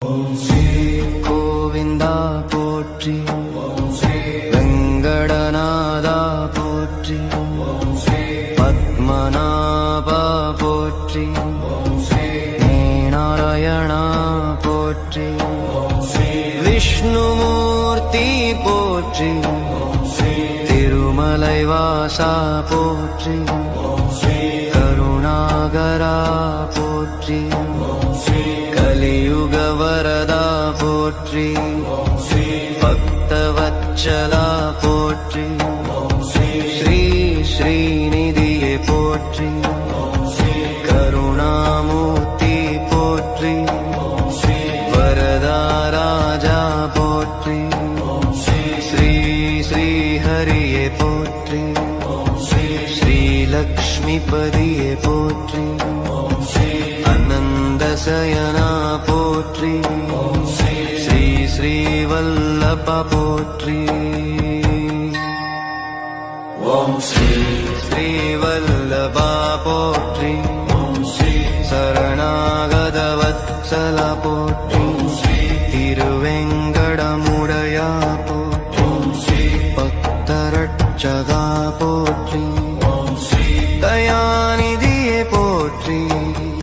ஓம் ஸ்ரீ கோவிந்தா போற்றி, ஓம் ஸ்ரீ வெங்கடநாதா போற்றி, ஓம் ஸ்ரீ பத்மநாபா போற்றி, ஓம் ஸ்ரீ நாராயணா போற்றி, ஓம் ஸ்ரீ விஷ்ணுமூர்த்தி போற்றி, ஓம் ஸ்ரீ திருமலை வாசா போற்றி, ஓம் ஸ்ரீ கருணாகரா போற்றி, ஓம் ஸ்ரீ கலியுக வரதா போற்றி, ஓம் ஸ்ரீ பக்தவத்சலா போற்றி, ஓம் ஸ்ரீ ஸ்ரீ ஸ்ரீநிதியே போற்றி, ஓம் ஸ்ரீ கருணாமூர்த்தி போற்றி, ஓம் ஸ்ரீ வரதராஜா போற்றி, ஓம் ஸ்ரீ ஸ்ரீ ஸ்ரீஹரியே போற்றி, ஓம் ஸ்ரீ ஸ்ரீலக்ஷ்மிபதியே போற்றி, ஓம் ஸ்ரீ அனந்தசயனா போற்றி, ஓம் ஸ்ரீ ஸ்ரீ ஸ்ரீவல்லப போற்றி, ஓம் ஸ்ரீ ஸ்ரீவல்லபா போற்றி, ஓம் ஸ்ரீ சரணாகதவத்சல போற்றி, ஓம் ஸ்ரீ திருவெங்கடமுடையா போற்றி, ஓம் ஸ்ரீ பக்தரட்சகா போற்றி.